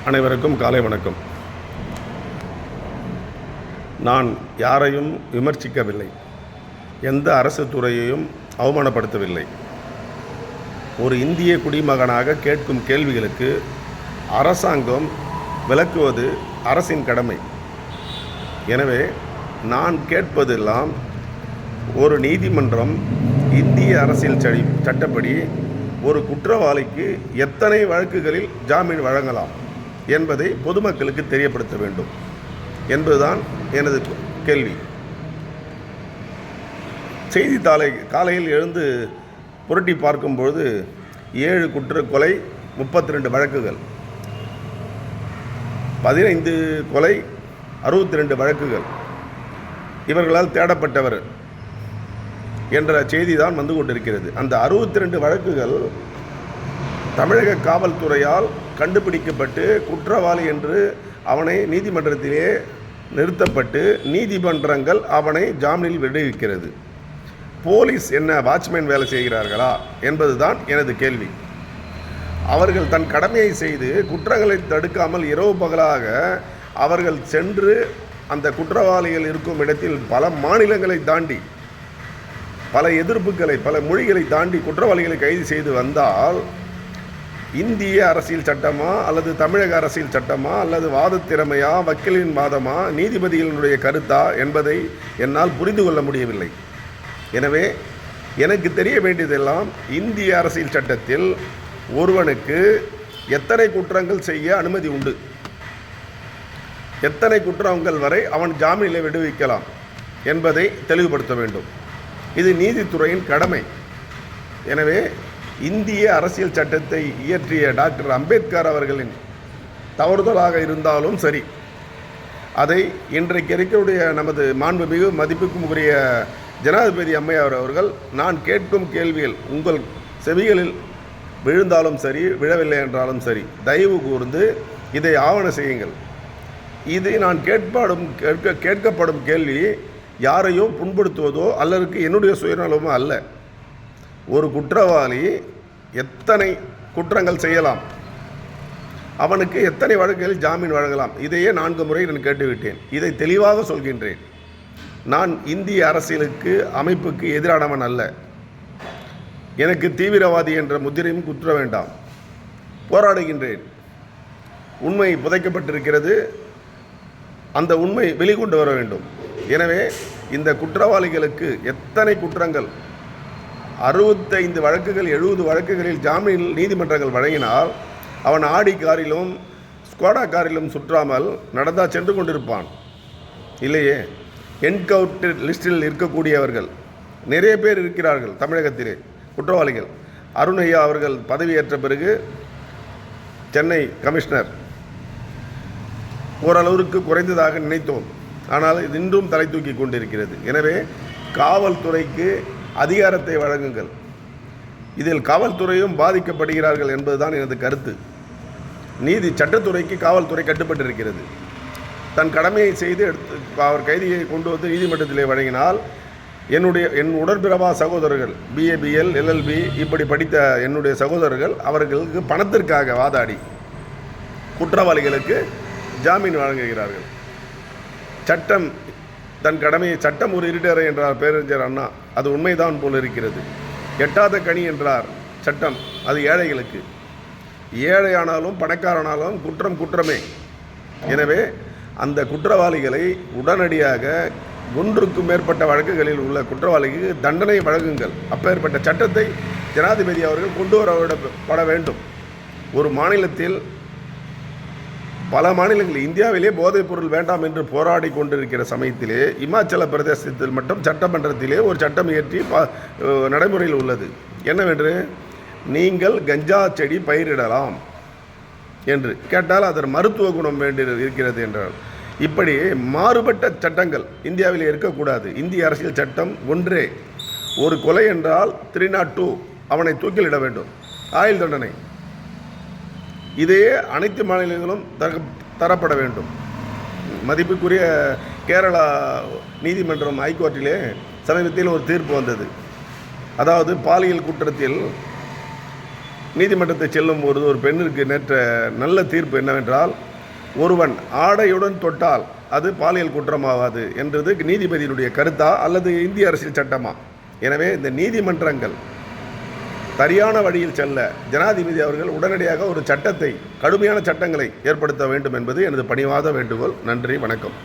அனைவருக்கும் காலை வணக்கம். நான் யாரையும் விமர்சிக்கவில்லை, எந்த அரசு துறையையும் அவமானப்படுத்தவில்லை. ஒரு இந்திய குடிமகனாக கேட்கும் கேள்விகளுக்கு அரசாங்கம் விளக்குவது அரசின் கடமை. எனவே நான் கேட்பதெல்லாம் ஒரு நீதிமன்றம் இந்திய அரசியல் சட்டப்படி ஒரு குற்றவாளிக்கு எத்தனை வழக்குகளில் ஜாமீன் வழங்கலாம் என்பதை பொதுமக்களுக்கு தெரியப்படுத்த வேண்டும் என்பதுதான் எனது கேள்வி. செய்தித்தாளை காலையில் எழுந்து புரட்டி பார்க்கும்பொழுது 7 கொலை, 32 வழக்குகள், 15 கொலை, 62 வழக்குகள், இவர்களால் தேடப்பட்டவர் என்ற செய்தி தான் வந்து கொண்டிருக்கிறது. அந்த 62 வழக்குகள் தமிழக காவல்துறையால் கண்டுபிடிக்கப்பட்டு குற்றவாளி என்று அவனை நீதிமன்றத்திலே நிறுத்தப்பட்டு நீதிமன்றங்கள் அவனை ஜாமீனில் விடுவிக்கிறது. போலீஸ் என்ன வாட்ச்மேன் வேலை செய்கிறார்களா என்பதுதான் எனது கேள்வி. அவர்கள் தன் கடமையை செய்து குற்றங்களை தடுக்காமல் இரவு பகலாக அவர்கள் சென்று அந்த குற்றவாளிகள் இருக்கும் இடத்தில் பல மாநிலங்களை தாண்டி, பல எதிர்ப்புகளை, பல மொழிகளை தாண்டி குற்றவாளிகளை கைது செய்து வந்தால் இந்திய அரசியல் சட்டமா அல்லது தமிழக அரசியல் சட்டமா அல்லது வாதத்திறமையா, வக்கீலின் வாதமா, நீதிபதிகளினுடைய கருத்தா என்பதை என்னால் புரிந்து கொள்ள முடியவில்லை. எனவே எனக்கு தெரிய வேண்டியதெல்லாம் இந்திய அரசியல் சட்டத்தில் ஒருவனுக்கு எத்தனை குற்றங்கள் செய்ய அனுமதி உண்டு, எத்தனை குற்றங்கள் வரை அவன் ஜாமீனில் விடுவிக்கலாம் என்பதை தெளிவுபடுத்த வேண்டும். இது நீதித்துறையின் கடமை. எனவே இந்திய அரசியல் சட்டத்தை இயற்றிய டாக்டர் அம்பேத்கர் அவர்களின் தவறுதலாக இருந்தாலும் சரி, அதை இன்றைக்கு இருக்கக்கூடிய நமது மாண்புமிகு மதிப்புக்கும் உரிய ஜனாதிபதி அம்மையார் அவர்கள் நான் கேட்கும் கேள்விகள் உங்கள் செவிகளில் விழுந்தாலும் சரி, விழவில்லை என்றாலும் சரி, தயவு கூர்ந்து இதை ஆவண செய்யுங்கள். இது நான் கேட்கப்படும் கேள்வி யாரையும் புண்படுத்துவதோ அல்லது என்னுடைய சுயநலமோ அல்ல. ஒரு குற்றவாளி எத்தனை குற்றங்கள் செய்யலாம், அவனுக்கு எத்தனை வழக்குகளில் ஜாமீன் வழங்கலாம், இதையே 4 முறை நான் கேட்டுவிட்டேன். இதை தெளிவாக சொல்கின்றேன். நான் இந்திய அரசியலுக்கு அமைப்புக்கு எதிரானவன் அல்ல. எனக்கு தீவிரவாதி என்ற முத்திரையும் குற்ற வேண்டாம். போராடுகின்றேன். உண்மை புதைக்கப்பட்டிருக்கிறது, அந்த உண்மை வெளிக்கொண்டு வர வேண்டும். எனவே இந்த குற்றவாளிகளுக்கு எத்தனை குற்றங்கள், 65 வழக்குகள், 70 வழக்குகளில் ஜாமீன் நீதிமன்றங்கள் வழங்கினால் அவன் ஆடி காரிலும் ஸ்கோடா காரிலும் சுற்றாமல் நடந்தா சென்று கொண்டிருப்பான். இல்லையே, என்கவுண்டர் லிஸ்டில் இருக்கக்கூடியவர்கள் நிறைய பேர் இருக்கிறார்கள் தமிழகத்திலே குற்றவாளிகள். அருணையா அவர்கள் பதவியேற்ற பிறகு சென்னை கமிஷனர் ஓரளவிற்கு குறைந்ததாக நினைத்தோம். ஆனால் இது இன்றும் தலை தூக்கி கொண்டிருக்கிறது. எனவே காவல்துறைக்கு அதிகாரத்தை வழங்குங்கள். இதில் காவல்துறையும் பாதிக்கப்படுகிறார்கள் என்பதுதான் எனது கருத்து. சட்டத்துறைக்கு காவல்துறை கட்டுப்பட்டிருக்கிறது. தன் கடமையை செய்து அவர் கைதியை கொண்டு வந்து நீதிமன்றத்திலே வழங்கினால் என் உடன்பிறவா சகோதரர்கள் BA BL LLB இப்படி படித்த என்னுடைய சகோதரர்கள் அவர்களுக்கு பணத்திற்காக வாதாடி குற்றவாளிகளுக்கு ஜாமீன் வழங்குகிறார்கள். சட்டம் தன் கடமையை, சட்டம் ஒரு இருட்டறை என்றார் பேரறிஞர் அண்ணா. அது உண்மைதான் போல் இருக்கிறது. எட்டாத கனி என்றார் சட்டம். அது ஏழைகளுக்கு. ஏழையானாலும் பணக்காரனாலும் குற்றம் குற்றமே. எனவே அந்த குற்றவாளிகளை உடனடியாக 1க்கும் மேற்பட்ட வழக்குகளில் உள்ள குற்றவாளிக்கு தண்டனை வழங்குங்கள். அப்பேற்பட்ட சட்டத்தை ஜனாதிபதி அவர்கள் கொண்டு வரப்பட வேண்டும். ஒரு மாநிலத்தில், பல மாநிலங்கள் இந்தியாவிலே போதைப் பொருள் வேண்டாம் என்று போராடி கொண்டிருக்கிற சமயத்திலே இமாச்சல பிரதேசத்தில் மட்டும் சட்டமன்றத்திலே ஒரு சட்டம் இயற்றி நடைமுறையில் உள்ளது. என்னவென்று, நீங்கள் கஞ்சா செடி பயிரிடலாம் என்று கேட்டால் அதற்கு மருத்துவ குணம் வேண்டி இருக்கிறது என்றால், இப்படி மாறுபட்ட சட்டங்கள் இந்தியாவில் இருக்கக்கூடாது. இந்திய அரசியல் சட்டம் ஒன்றே. ஒரு கொலை என்றால் 302 அவனை தூக்கிலிட வேண்டும், ஆயுள் தண்டனை. இதே அனைத்து மாநிலங்களும் தரப்பட வேண்டும். மதிப்புக்குரிய கேரளா நீதிமன்றம் ஹைகோர்ட்டிலே சமீபத்தில் ஒரு தீர்ப்பு வந்தது. அதாவது பாலியல் குற்றத்தில் நீதிமன்றத்தை செல்லும் பொழுது ஒரு பெண்ணிற்கு நேற்ற நல்ல தீர்ப்பு என்னவென்றால், ஒருவன் ஆடையுடன் தொட்டால் அது பாலியல் குற்றமாகாது என்றது நீதிபதியினுடைய கருத்தா அல்லது இந்திய அரசியல் சட்டமா? எனவே இந்த நீதிமன்றங்கள் சரியான வழியில் செல்ல ஜனாதிபதி அவர்கள் உடனடியாக ஒரு சட்டத்தை, கடுமையான சட்டங்களை ஏற்படுத்த வேண்டும் என்பது எனது பணிவாத வேண்டுகோள். நன்றி, வணக்கம்.